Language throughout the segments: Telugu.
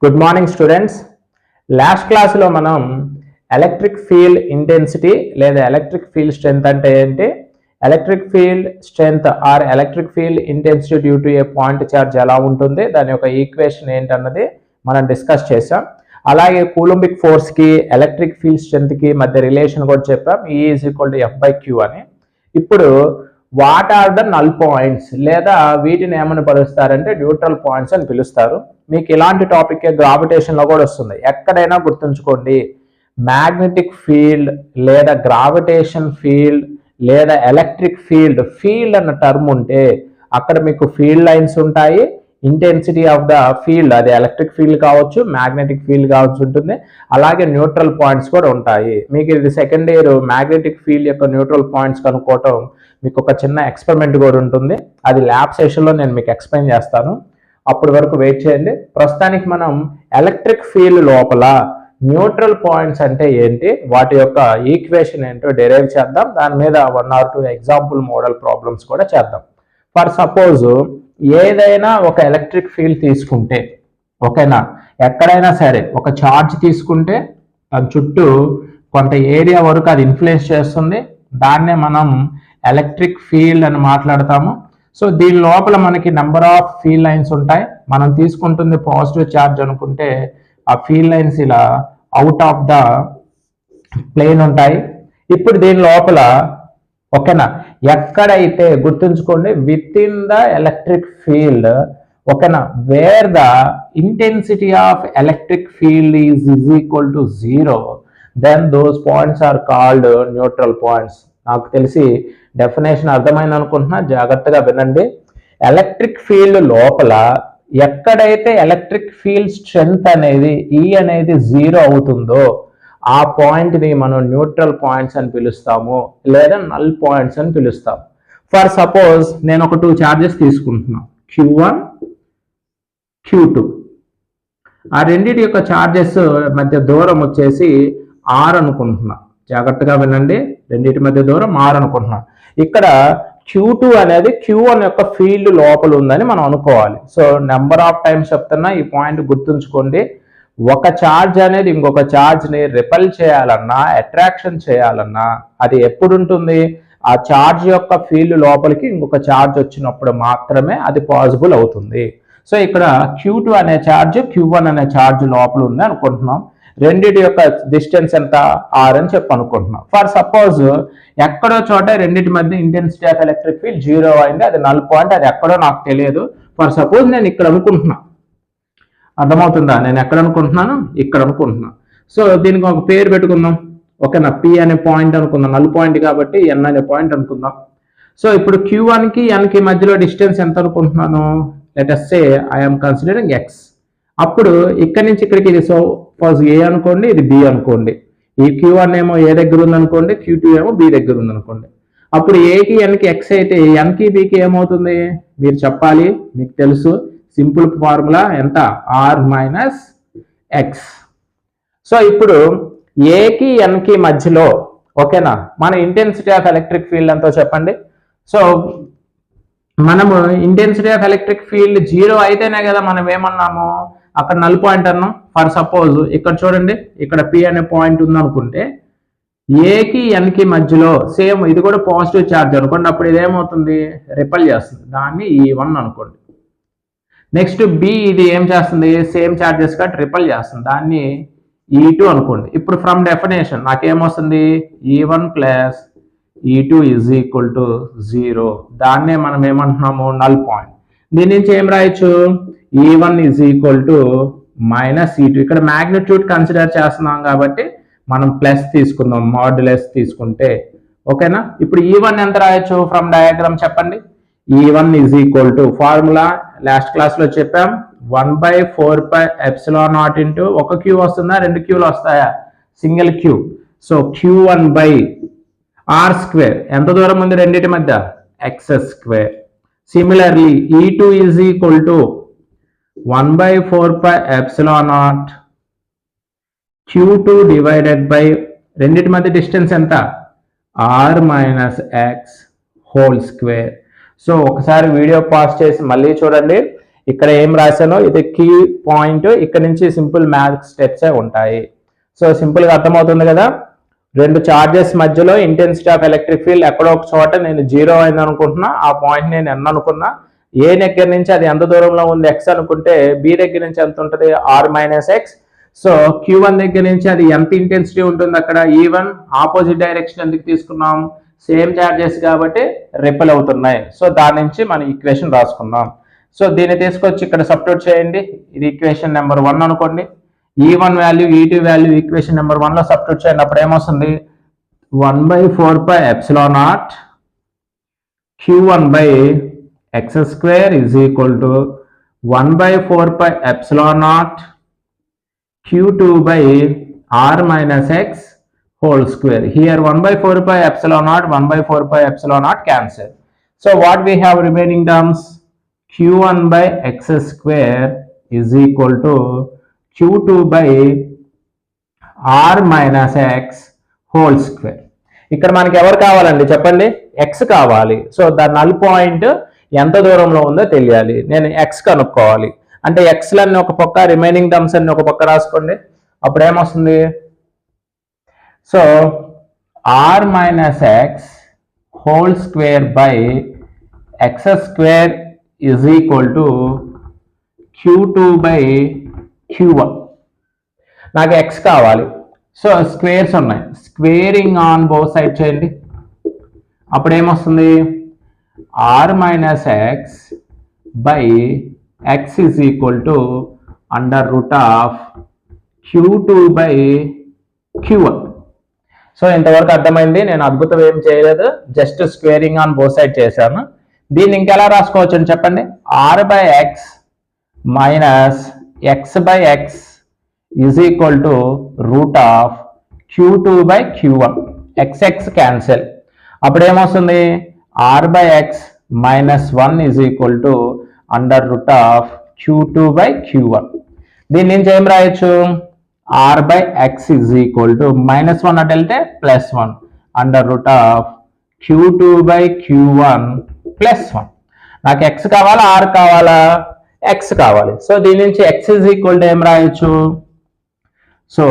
Good morning students. లాస్ట్ క్లాస్లో మనం ఎలక్ట్రిక్ ఫీల్డ్ ఇంటెన్సిటీ లేదా ఎలక్ట్రిక్ ఫీల్డ్ స్ట్రెంగ్త్ అంటే ఏంటి, electric field strength or electric field intensity due to a point charge ఎలా ఉంటుంది, దాని యొక్క ఈక్వేషన్ ఏంటన్నది మనం డిస్కస్ చేసాం. అలాగే కూలంబిక్ ఫోర్స్కి ఎలక్ట్రిక్ ఫీల్డ్ స్ట్రెంగ్త్కి మధ్య రిలేషన్ కూడా చెప్పాం, E = F/Q అని. ఇప్పుడు what are the null points లేదా వీటిని ఏమని పిలుస్తారంటే న్యూట్రల్ పాయింట్స్ అని పిలుస్తారు. మీకు ఇలాంటి టాపిక్ గ్రావిటేషన్లో కూడా వస్తుంది. ఎక్కడైనా గుర్తుంచుకోండి, మ్యాగ్నెటిక్ ఫీల్డ్ లేదా గ్రావిటేషన్ ఫీల్డ్ లేదా ఎలక్ట్రిక్ ఫీల్డ్, ఫీల్డ్ అన్న టర్మ్ ఉంటే అక్కడ మీకు ఫీల్డ్ లైన్స్ ఉంటాయి. ఇంటెన్సిటీ ఆఫ్ ద ఫీల్డ్, అది ఎలక్ట్రిక్ ఫీల్డ్ కావచ్చు, మ్యాగ్నెటిక్ ఫీల్డ్ కావచ్చు ఉంటుంది. అలాగే న్యూట్రల్ పాయింట్స్ కూడా ఉంటాయి. మీకు ఇది సెకండ్ ఇయర్ మ్యాగ్నెటిక్ ఫీల్డ్ యొక్క న్యూట్రల్ పాయింట్స్ కనుక్కోవటం మీకు ఒక చిన్న ఎక్స్పెరిమెంట్ కూడా ఉంటుంది. అది ల్యాబ్ సెషన్లో నేను మీకు ఎక్స్ప్లెయిన్ చేస్తాను, అప్పటి వరకు వెయిట్ చేయండి. ప్రస్తుతానికి మనం ఎలక్ట్రిక్ ఫీల్డ్ లోపల న్యూట్రల్ పాయింట్స్ అంటే ఏంటి, వాటి యొక్క ఈక్వేషన్ ఏంటో డెరైవ్ చేద్దాం. దాని మీద 1 or 2 ఎగ్జాంపుల్ మోడల్ ప్రాబ్లమ్స్ కూడా చేద్దాం. ఫర్ సపోజ్ ఏదైనా ఒక ఎలక్ట్రిక్ ఫీల్డ్ తీసుకుంటే, ఓకేనా, ఎక్కడైనా సరే ఒక ఛార్జ్ తీసుకుంటే దాని చుట్టూ కొంత ఏరియా వరకు అది ఇన్ఫ్లుయెన్స్ చేస్తుంది. దాన్నే మనం ఎలక్ట్రిక్ ఫీల్డ్ అని మాట్లాడతాము. సో దీని లోపల మనకి నెంబర్ ఆఫ్ ఫీల్డ్ లైన్స్ ఉంటాయి. మనం తీసుకుంటుంది పాజిటివ్ ఛార్జ్ అనుకుంటే ఆ ఫీల్డ్ లైన్స్ ఇలా అవుట్ ఆఫ్ ద ప్లేన్ ఉంటాయి. ఇప్పుడు దీని లోపల ఓకేనా, ఎక్కడైతే గుర్తుంచుకోండి within the electric field, ఓకేనా, where the intensity of electric field is equal to 0, then those points are called neutral points. నాకు తెలిసి డెఫినేషన్ అర్థమైంది అనుకుంటున్నా, జాగ్రత్తగా వినండి. ఎలక్ట్రిక్ ఫీల్డ్ లోపల ఎక్కడైతే ఎలక్ట్రిక్ ఫీల్డ్ స్ట్రెంగ్త్ అనేది E అనేది 0 అవుతుందో ఆ పాయింట్ని మనం న్యూట్రల్ పాయింట్స్ అని పిలుస్తాము లేదా నల్ పాయింట్స్ అని పిలుస్తాం. ఫర్ సపోజ్ నేను ఒక 2 చార్జెస్ తీసుకుంటున్నాను, Q1 Q2. ఆ రెండింటి యొక్క చార్జెస్ మధ్య దూరం వచ్చేసి R అనుకుంటున్నా. జాగ్రత్తగా వినండి, రెండింటి మధ్య దూరం R అనుకుంటున్నా. ఇక్కడ Q2 అనేది Q1 యొక్క ఫీల్డ్ లోపల ఉందని మనం అనుకోవాలి. సో నెంబర్ ఆఫ్ టైమ్స్ చెప్తున్నా, ఈ పాయింట్ గుర్తుంచుకోండి. ఒక ఛార్జ్ అనేది ఇంకొక ఛార్జ్ని రిపెల్ చేయాలన్నా, అట్రాక్షన్ చేయాలన్నా అది ఎప్పుడు ఉంటుంది, ఆ ఛార్జ్ యొక్క ఫీల్డ్ లోపలికి ఇంకొక ఛార్జ్ వచ్చినప్పుడు మాత్రమే అది పాసిబుల్ అవుతుంది. సో ఇక్కడ Q2 అనే ఛార్జ్ Q1 అనే ఛార్జ్ లోపల ఉంది అనుకుంటున్నాం. రెండింటి యొక్క డిస్టెన్స్ ఎంత, R అని చెప్పి అనుకుంటున్నాం. ఫర్ సపోజ్ ఎక్కడో చోట రెండింటి మధ్య ఇంటెన్సిటీ ఆఫ్ ఎలక్ట్రిక్ ఫీల్డ్ 0 అయింది, అది నల్ పాయింట్, అది ఎక్కడో నాకు తెలియదు. ఫర్ సపోజ్ నేను ఇక్కడ అనుకుంటున్నా, అర్థమవుతుందా, నేను ఎక్కడ అనుకుంటున్నాను, ఇక్కడ అనుకుంటున్నా. సో దీనికి ఒక పేరు పెట్టుకుందాం, ఓకేనా, P అనే పాయింట్ అనుకుందాం, నల్ పాయింట్ కాబట్టి N అనే పాయింట్ అనుకుందాం. సో ఇప్పుడు Q1 కి N కి మధ్యలో డిస్టెన్స్ ఎంత అనుకుంటున్నాను, let us say I am considering X. అప్పుడు ఇక్కడి నుంచి ఇక్కడికి ఇది సపోజ్ A అనుకోండి, ఇది B అనుకోండి. ఈ Q1 ఏమో A దగ్గర ఉందనుకోండి, Q2 ఏమో B దగ్గర ఉందనుకోండి. అప్పుడు A కి N కి X అయితే N కి B కి ఏమవుతుంది మీరు చెప్పాలి, మీకు తెలుసు సింపుల్ ఫార్ములా ఎంత, R - X. సో ఇప్పుడు A కి N కి మధ్యలో, ఓకేనా, మన ఇంటెన్సిటీ ఆఫ్ ఎలక్ట్రిక్ ఫీల్డ్ ఎంతో చెప్పండి. సో మనము ఇంటెన్సిటీ ఆఫ్ ఎలక్ట్రిక్ ఫీల్డ్ 0 అయితేనే కదా మనం ఏమన్నాము అక్కడ నల్ పాయింట్ అన్నాం. ఫర్ సపోజ్ ఇక్కడ చూడండి, ఇక్కడ P అనే పాయింట్ ఉంది అనుకుంటే A కి N కి మధ్యలో సేమ్ ఇది కూడా పాజిటివ్ ఛార్జ్ అనుకోండి, అప్పుడు ఇదేమవుతుంది రిపెల్ చేస్తుంది, దాన్ని E1 అనుకోండి. నెక్స్ట్ B, ఇది ఏం చేస్తుంది, సేమ్ ఛార్జెస్ గా రిపెల్ చేస్తుంది, దాన్ని E2 అనుకోండి. ఇప్పుడు ఫ్రమ్ డెఫినేషన్ నాకేమొస్తుంది, E1 + E2 = 0. దాన్నే మనం ఏమంటున్నాము నల్ పాయింట్. దీని నుంచి ఏం రాయొచ్చు, E1 - E2. ఇక్కడ మ్యాగ్నిట్యూడ్ కన్సిడర్ చేస్తున్నాం కాబట్టి మనం ప్లస్ తీసుకుందాం, మాడ్యులస్ తీసుకుంటే, ఓకేనా. ఇప్పుడు E1 ఎంత రాయొచ్చు ఫ్రమ్ డయాగ్రామ్ చెప్పండి. E1 ఫార్ములా లాస్ట్ క్లాస్ లో చెప్పాం, 1/4πε0 ఇంటూ ఒక Q వస్తుందా, 2 Qలు వస్తాయా, సింగిల్ Q. సో Q1/R², ఎంత దూరం ఉంది రెండింటి మధ్య, X². Similarly E2 1/4πε0 Q2 divided by రెండింటి మధ్య డిస్టెన్స్ ఎంత, R - X². సో ఒకసారి వీడియో పాజ్ చేసి మళ్ళీ చూడండి. ఇక్కడ ఏం రాశానో ఇది కీ పాయింట్. ఇక్కడ నుంచి సింపుల్ మ్యాథ్స్ స్టెప్సే ఉంటాయి. సో సింపుల్గా అర్థమవుతుంది కదా. రెండు చార్జెస్ మధ్యలో ఇంటెన్సిటీ ఆఫ్ ఎలక్ట్రిక్ ఫీల్డ్ ఎక్కడో ఒక చోట నేను 0 అయింది అనుకుంటున్నా, ఆ పాయింట్ నేను n అనుకున్నా. ఏ దగ్గర నుంచి అది ఎంత దూరంలో ఉంది x అనుకుంటే బి దగ్గర నుంచి ఎంత ఉంటుంది r minus X. So Q1 దగ్గర నుంచి అది ఎంత ఇంటెన్సిటీ ఉంటుంది అక్కడ E1. ఆపోజిట్ డైరెక్షన్ ఎందుకు తీసుకున్నాం, సేమ్ చార్జెస్ కాబట్టి రిపెల్ అవుతున్నాయి. సో దాని నుంచి మనం ఈక్వేషన్ రాసుకున్నాం. సో దీన్ని తీసుకొచ్చి ఇక్కడ సబ్స్టిట్యూట్ చేయండి. ఇది ఈక్వేషన్ నెంబర్ 1 అనుకోండి. E1 value E2 value equation number 1 లో సబ్స్టిట్యూట్ చేయండి. అప్పుడు ఏమొస్తుంది 1/4πε0 Q1 by x square is equal to 1/4πε0 Q2 by r minus x whole square. Here 1/4πε0, 1/4πε0 cancel. So what we have remaining terms, Q1 by x square is equal to Q2 by r minus x whole square. ఇక్కడ మనకి ఎవరు కావాలండి చెప్పండి, x కావాలి. సో దాని నల్ పాయింట్ ఎంత దూరంలో ఉందో తెలియాలి. నేను x కనుక్కోవాలి అంటే x లన్నీ ఒక పక్క, రిమైనింగ్ టర్మ్స్ అన్ని ఒక పక్క రాసుకోండి. అప్పుడు ఏమొస్తుంది, so r minus x whole square by x square is equal to Q2 by Q1. నాకు x కావాలి. సో స్క్వేర్స్ ఉన్నాయి, స్క్వేరింగ్ ఆన్ బోత్ సైడ్ చేయండి. అప్పుడు ఏమొస్తుంది r minus X by X is equal to under root of Q2 by Q1. So ఇంతవరకు అర్థమైంది. నేను అద్భుతం ఏం చేయలేదు, just squaring on both side చేశాను. దీన్ని ఇంకెలా రాసుకోవచ్చు అని చెప్పండి, r by X minus X by X is equal to root of Q2 by Q1. X cancel. అప్పుడు ఏమొస్తుంది r by X minus 1 is equal to under root of Q2 by Q1. దీని నుంచి ఏం రాయొచ్చు, r by X is equal to -1 అటు వెళ్తే +1 under root of Q2 by Q1 +1. నాకు x కావాలా r కావాలా, x కావాలి. సో దీని నుంచి x ఈజ్ ఈక్వల్ టు ఏం రాయొచ్చు, so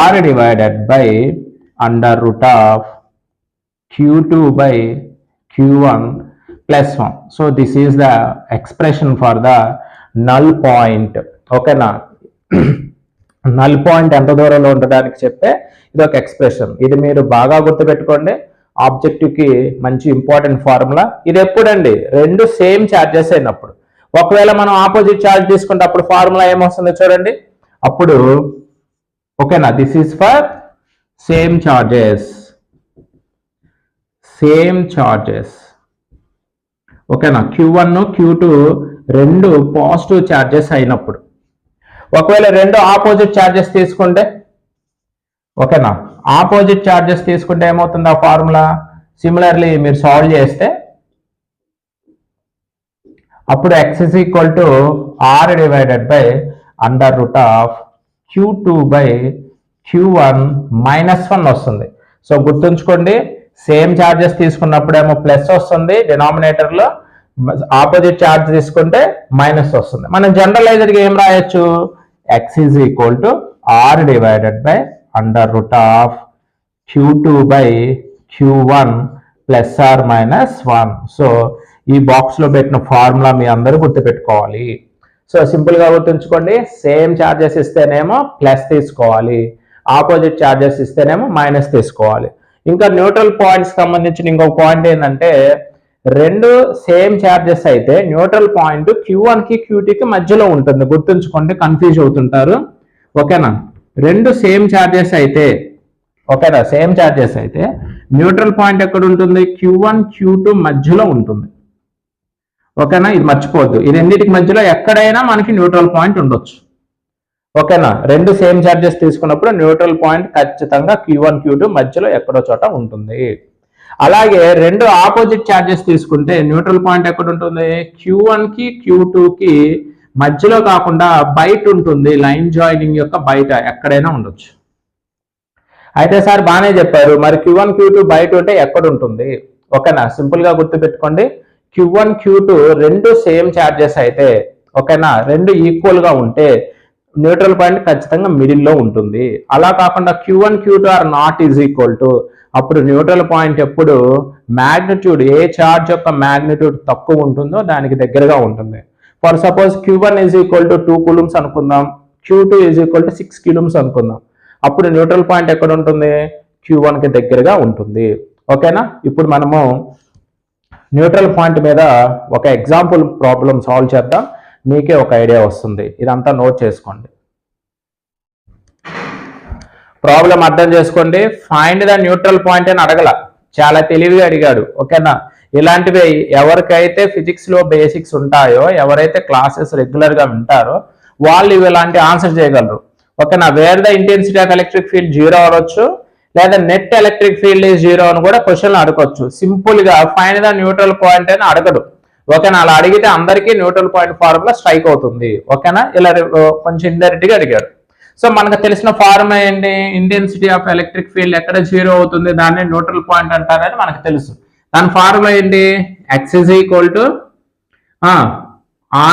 r divided by under root of Q2 by Q1 +1. So this is the expression for the null point. ఓకేనా, నల్ పాయింట్ ఎంత దూరంలో ఉండడానికి చెప్పే ఇది ఒక ఎక్స్ప్రెషన్. ఇది మీరు బాగా గుర్తుపెట్టుకోండి, ఆబ్జెక్టివ్ కి మంచి ఇంపార్టెంట్ ఫార్ములా. ఇది ఎప్పుడండి, రెండు సేమ్ చార్జెస్ అయినప్పుడు. ఒకవేళ మనం ఆపోజిట్ చార్జ్ తీసుకుంటే అప్పుడు ఫార్ములా ఏమొస్తుందో చూడండి. అప్పుడు ఓకేనా, this is for same charges, same charges. ఓకేనా, Q1 Q2 రెండు పాజిటివ్ చార్జెస్ అయినప్పుడు. ఒకవేళ రెండు ఆపోజిట్ చార్జెస్ తీసుకుంటే, ఓకేనా, ఆపోజిట్ చార్జెస్ తీసుకుంటే ఏమవుతుంది ఆ ఫార్ములా. సిమిలర్లీ మీరు సాల్వ్ చేస్తే అప్పుడు x is equal to r divided by under root of Q2 by Q1 -1 వస్తుంది. సో గుర్తుంచుకోండి, సేమ్ చార్జెస్ తీసుకున్నప్పుడేమో ప్లస్ వస్తుంది డినామినేటర్ లో, ఆపోజిట్ చార్జ్ తీసుకుంటే మైనస్ వస్తుంది. మనం జనరలైజర్ గా ఏం రాయొచ్చు, x is equal to r divided by under root of Q2 by Q1 +r-1. So ఈ బాక్స్ లో పెట్టిన ఫార్ములా మీ అందరూ గుర్తుపెట్టుకోవాలి. సో సింపుల్ గా గుర్తుంచుకోండి, సేమ్ చార్జెస్ ఇస్తేనేమో ప్లస్ తీసుకోవాలి, ఆపోజిట్ చార్జెస్ ఇస్తేనేమో మైనస్ తీసుకోవాలి. ఇంకా న్యూట్రల్ పాయింట్స్ సంబంధించిన ఇంకొక పాయింట్ ఏంటంటే, రెండు సేమ్ చార్జెస్ అయితే న్యూట్రల్ పాయింట్ Q1 కి Q2 కి మధ్యలో ఉంటుంది. గుర్తుంచుకోండి, కన్ఫ్యూజ్ అవుతుంటారు. ఓకేనా, రెండు సేమ్ చార్జెస్ అయితే, ఓకేనా, సేమ్ చార్జెస్ అయితే న్యూట్రల్ పాయింట్ ఎక్కడ ఉంటుంది, Q1 Q2 మధ్యలో ఉంటుంది. ఓకేనా, ఇది మర్చిపోవద్దు. ఈ రెండింటికి మధ్యలో ఎక్కడైనా మనకి న్యూట్రల్ పాయింట్ ఉండొచ్చు. ఓకేనా, రెండు సేమ్ చార్జెస్ తీసుకున్నప్పుడు న్యూట్రల్ పాయింట్ ఖచ్చితంగా Q1 Q2 మధ్యలో ఎక్కడో చోట ఉంటుంది. అలాగే రెండు ఆపోజిట్ చార్జెస్ తీసుకుంటే న్యూట్రల్ పాయింట్ ఎక్కడ ఉంటుంది, Q1 కి Q2 కి మధ్యలో కాకుండా బయట ఉంటుంది, లైన్ జాయినింగ్ యొక్క బయట ఎక్కడైనా ఉండొచ్చు. అయితే సార్ బాగానే చెప్పారు, మరి Q1 Q2 బయట ఉంటే ఎక్కడ ఉంటుంది. ఓకేనా, సింపుల్ గా గుర్తుపెట్టుకోండి, Q1 Q2 రెండు సేమ్ ఛార్జెస్ అయితే, ఓకేనా, రెండు ఈక్వల్గా ఉంటే న్యూట్రల్ పాయింట్ ఖచ్చితంగా మిడిల్లో ఉంటుంది. అలా కాకుండా Q1 Q2 or not is equal to, అప్పుడు న్యూట్రల్ పాయింట్ ఎప్పుడు మ్యాగ్నిట్యూడ్, ఏ ఛార్జ్ యొక్క మ్యాగ్నిట్యూడ్ తక్కువ ఉంటుందో దానికి దగ్గరగా ఉంటుంది. For suppose Q1 is equal to 2 coulombs అనుకుందాం, Q2 is equal to 6 coulombs అనుకుందాం. అప్పుడు న్యూట్రల్ పాయింట్ ఎక్కడ ఉంటుంది? Q1 కి దగ్గరగా ఉంటుంది. ఓకేనా. ఇప్పుడు మనము న్యూట్రల్ పాయింట్ మీద ఒక ఎగ్జాంపుల్ ప్రాబ్లం సాల్వ్ చేద్దాం, మీకే ఒక ఐడియా వస్తుంది. ఇదంతా నోట్ చేసుకోండి. ప్రాబ్లం అర్థం చేసుకోండి. ఫైండ్ ద న్యూట్రల్ పాయింట్ అని అడగల, చాలా తెలివిగా అడిగాడు. ఓకేనా. ఇలాంటివి ఎవరికైతే ఫిజిక్స్ లో బేసిక్స్ ఉంటాయో, ఎవరైతే క్లాసెస్ రెగ్యులర్ గా వింటారో వాళ్ళు ఇలాంటి ఆన్సర్ చేయగలరు. ఓకేనా. Where the intensity of electric field 0 అవ్వచ్చు, లేదా నెట్ ఎలక్ట్రిక్ ఫీల్డ్ ఈజ్ 0 అని కూడా క్వశ్చన్ అడగొచ్చు. సింపుల్ గా ఫైండ్ ద న్యూట్రల్ పాయింట్ అని అడగడు. ఓకేనా. అలా అడిగితే అందరికీ న్యూట్రల్ పాయింట్ ఫార్ములా స్ట్రైక్ అవుతుంది. ఓకేనా. ఇలా కొంచెం ఇండైరెక్ట్ గా అడిగాడు. సో మనకు తెలిసిన ఫార్ములా ఏంటి? ఇంటెన్సిటీ ఆఫ్ ఎలక్ట్రిక్ ఫీల్డ్ ఎక్కడ 0 అవుతుంది దాన్ని న్యూట్రల్ పాయింట్ అంటారని మనకు తెలుసు. దాని ఫార్ములా ఏంటి? x is equal to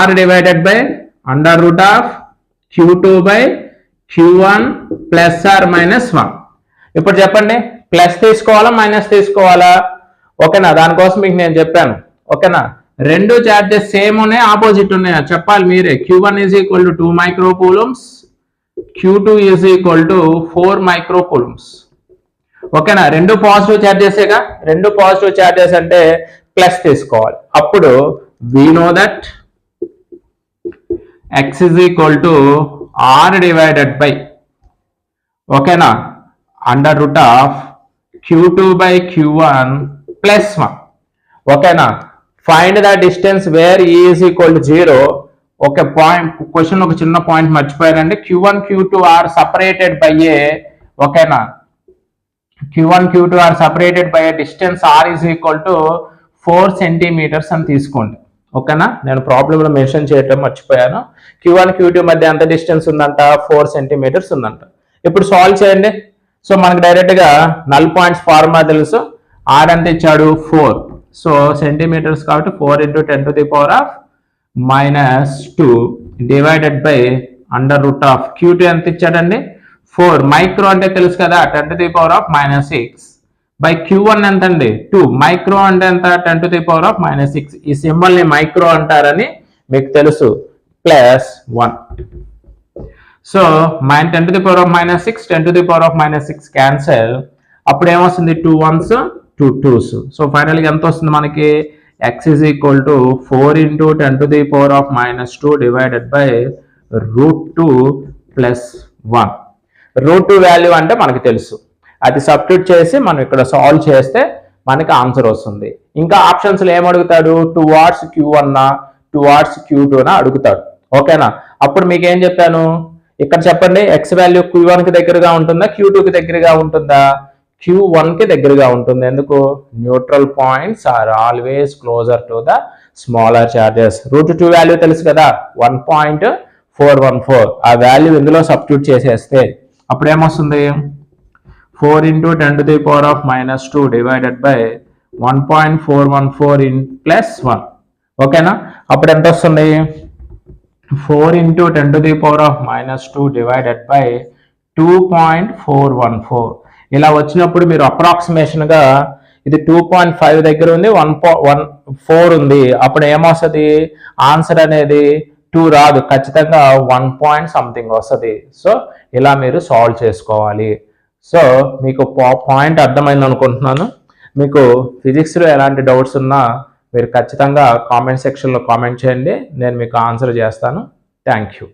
r divided by under root of q2 by q1 plus or minus 1. ఇప్పుడు చెప్పండి, ప్లస్ తీసుకోవాలా మైనస్ తీసుకోవాలా? ఓకేనా. దానికోసం మీకు నేను చెప్పాను. ఓకేనా. రెండు చార్జెస్ సేమ్ ఉన్నాయి, ఆపోజిట్ ఉన్నాయా చెప్పాలి మీరే. Q1 is equal to 2 microcoulombs, Q2 is equal to 4 microcoulombs. ఓకేనా. రెండు పాజిటివ్ చార్జెసేగా, రెండు పాజిటివ్ చార్జెస్ అంటే ప్లస్ తీసుకోవాలి. అప్పుడు we know that x is equal to r divided by, ఓకేనా, under root of q2 by q1 plus 1. ఓకేనా. Find the distance where e is equal to 0. ఒక పాయింట్ క్వశ్చన్, ఒక చిన్న పాయింట్ మర్చిపోయారండి. Q1 Q2 are separated by a, ఓకేనా, Q1 Q2 are separated by a distance r is equal to 4 centimetres అని తీసుకోండి. ఓకేనా. నేను ప్రాబ్లంలో మెన్షన్ చేయటం మర్చిపోయాను. Q1 Q2 మధ్య ఎంత డిస్టెన్స్ ఉందంట? 4 సెంటీమీటర్స్ ఉందంట. ఇప్పుడు సాల్వ్ చేయండి. సో మనకు డైరెక్ట్ గా నల్ పాయింట్స్ ఫార్ములా తెలుసు. r ఎంత ఇచ్చాడు? 4. సో సెంటీమీటర్స్ కాబట్టి 4 into 10 to the power of minus 2 divided by under root of Q2 ఎంత ఇచ్చాడండి? 4. మైక్రో అంటే తెలుసు కదా, 10 to the power of minus 6 by Q1 ఎంత అండి? 2. మైక్రో అంటే ఎంత? 10 to the power of minus 6. ఈ సింబల్ ని మైక్రో అంటారని మీకు తెలుసు. Plus 1. So 10 to the power of minus 6, 10 to the power of minus 6 cancel. అప్పుడు ఏమొస్తుంది? 2 1s 2 2s. సో ఫైనల్ గా ఎంత వస్తుంది మనకి? x is equal to 4 into 10 to the power of minus 2 divided by root 2 plus 1. root 2 value అంటే మనకు తెలుసు, అది సబ్స్టిట్యూట్ చేసి మనం ఇక్కడ సాల్వ్ చేస్తే మనకి ఆన్సర్ వస్తుంది. ఇంకా ఆప్షన్స్ లో ఏమడుగుతాడు? టువార్డ్స్ Q1 టువార్డ్స్ Q2 అడుగుతాడు. ఓకేనా. అప్పుడు మీకు ఏం చెప్పాను? ఇక్కడ చెప్పండి, x వాల్యూ Q1 కి దగ్గరగా ఉంటుందా, Q2 కి దగ్గరగా ఉంటుందా? Q1 కి దగ్గరగా ఉంటుంది. ఎందుకు? Neutral points are always closer to the smaller charges. Root 2 value తెలుసు కదా, 1.414. ఆ వాల్యూ ఇందులో సబ్స్టిట్యూట్ చేసేస్తే అప్పుడు ఏమొస్తుంది? 4 into 10 to the power of minus 2 divided by 1.414 in plus 1. ఓకేనా. అప్పుడు ఎంత వస్తుంది? 4 into 10 to the power of minus 2 divided by 2.414. ఇలా వచ్చినప్పుడు మీరు అప్రాక్సిమేషన్ గా ఇది 2.5 దగ్గర ఉంది, 1.4 ఉంది. అప్పుడు ఏమొస్తుంది? ఆన్సర్ అనేది 2 రాదు, ఖచ్చితంగా 1 పాయింట్ సంథింగ్ వస్తుంది. సో ఇలా మీరు సాల్వ్ చేసుకోవాలి. సో మీకు పాయింట్ అర్థమైంది అనుకుంటున్నాను. మీకు ఫిజిక్స్లో ఎలాంటి డౌట్స్ ఉన్నా మీరు ఖచ్చితంగా కామెంట్ సెక్షన్లో కామెంట్ చేయండి, నేను మీకు ఆన్సర్ చేస్తాను. Thank you.